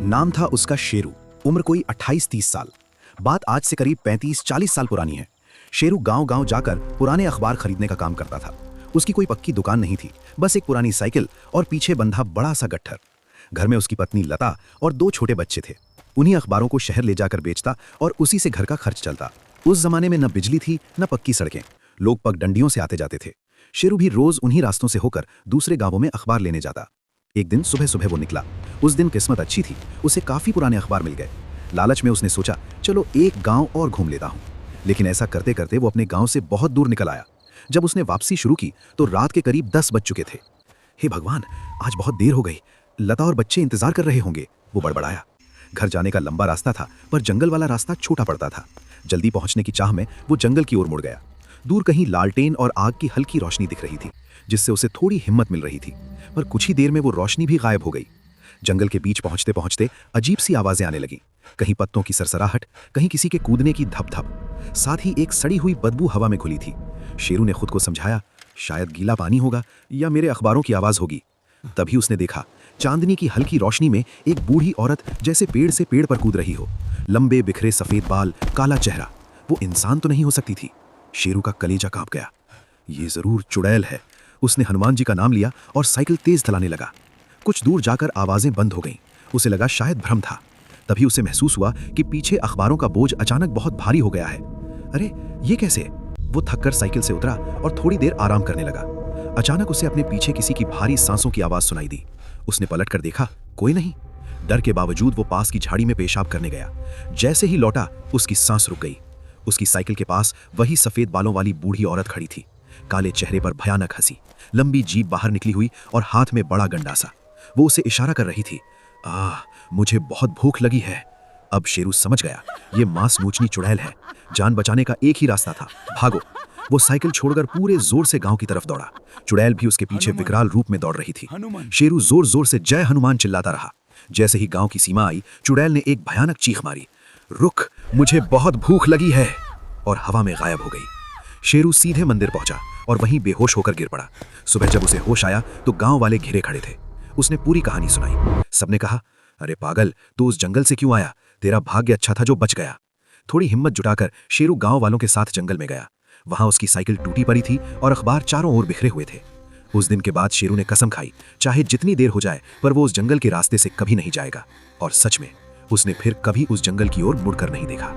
नाम था उसका शेरू। उम्र कोई 28-30 साल। बात आज से करीब 35-40 साल पुरानी है। शेरू गांव-गांव जाकर पुराने अखबार खरीदने का काम करता था। उसकी कोई पक्की दुकान नहीं थी, बस एक पुरानी साइकिल और पीछे बंधा बड़ा सा गट्ठर। घर में उसकी पत्नी लता और 2 छोटे बच्चे थे। उन्हीं अखबारों को शहर ले जाकर बेचता और उसी से घर का खर्च चलता। उस जमाने में न बिजली थी न पक्की सड़कें, लोग पगडंडियों से आते जाते थे। शेरू भी रोज उन्हीं रास्तों से होकर दूसरे गांवों में अखबार लेने जाता। एक दिन सुबह सुबह वो निकला। उस दिन किस्मत अच्छी थी, उसे काफी पुराने अखबार मिल गए। लालच में उसने सोचा चलो एक गांव और घूम लेता हूं। लेकिन ऐसा करते करते वो अपने गांव से बहुत दूर निकल आया। जब उसने वापसी शुरू की तो रात के करीब 10 बज चुके थे। हे भगवान, आज बहुत देर हो गई, लता और बच्चे इंतजार कर रहे होंगे, वो बड़बड़ाया। घर जाने का लंबा रास्ता था, पर जंगल वाला रास्ता छोटा पड़ता था। जल्दी पहुंचने की चाह में वो जंगल की ओर मुड़ गया। दूर कहीं लालटेन और आग की हल्की रोशनी दिख रही थी, जिससे उसे थोड़ी हिम्मत मिल रही थी। पर कुछ ही देर में वो रोशनी भी गायब हो गई। जंगल के बीच पहुंचते पहुंचते अजीब सी आवाजें आने लगीं। कहीं पत्तों की सरसराहट, कहीं किसी के कूदने की धप-धप। साथ ही एक सड़ी हुई बदबू हवा में घुली थी। शेरू ने खुद को समझाया, शायद गीला पानी होगा या मेरे अखबारों की आवाज होगी। तभी उसने देखा, चांदनी की हल्की रोशनी में एक बूढ़ी औरत जैसे पेड़ से पेड़ पर कूद रही हो। लंबे बिखरे सफेद बाल, काला चेहरा। वो इंसान तो नहीं हो सकती थी। शेरू का कलेजा कांप गया। ये जरूर चुड़ैल है। उसने हनुमान जी का नाम लिया और साइकिल तेज चलाने लगा। कुछ दूर जाकर आवाजें बंद हो गईं। उसे लगा शायद भ्रम था। तभी उसे महसूस हुआ कि पीछे अखबारों का बोझ अचानक बहुत भारी हो गया है। अरे ये कैसे? वो थककर साइकिल से उतरा और थोड़ी देर आराम करने लगा। अचानक उसे अपने पीछे किसी की भारी सांसों की आवाज सुनाई दी। उसने पलटकर देखा, कोई नहीं। डर के बावजूद वो पास की झाड़ी में पेशाब करने गया। जैसे ही लौटा, उसकी सांस रुक गई। उसकी साइकिल के पास वही सफेद बालों वाली बूढ़ी औरत खड़ी थी। काले चेहरे पर भयानक हंसी, लंबी जीभ बाहर निकली हुई और हाथ में बड़ा गंडासा। वो उसे इशारा कर रही थी, मुझे बहुत भूख लगी है। अब शेरू समझ गया, ये मांस नोचनी चुड़ैल है। जान बचाने का एक ही रास्ता था, भागो। वो साइकिल छोड़कर पूरे जोर से गांव की तरफ दौड़ा। चुड़ैल भी उसके पीछे विकराल रूप में दौड़ रही थी। शेरू जोर जोर से जय हनुमान चिल्लाता रहा। जैसे ही गांव की सीमा आई, चुड़ैल ने एक भयानक चीख मारी, रुक, मुझे बहुत भूख लगी है, और हवा में गायब हो गई। शेरू सीधे मंदिर पहुंचा और वहीं बेहोश होकर गिर पड़ा। सुबह जब उसे होश आया तो गांव वाले घिरे खड़े थे। उसने पूरी कहानी सुनाई। सबने कहा, अरे पागल, तू उस जंगल से क्यों आया? तेरा भाग्य अच्छा था जो बच गया। थोड़ी हिम्मत जुटाकर शेरू गांव वालों के साथ जंगल में गया। वहां उसकी साइकिल टूटी पड़ी थी और अखबार चारों ओर बिखरे हुए थे। उस दिन के बाद शेरू ने कसम खाई, चाहे जितनी देर हो जाए, पर वो उस जंगल के रास्ते से कभी नहीं जाएगा। और सच में उसने फिर कभी उस जंगल की ओर मुड़कर नहीं देखा।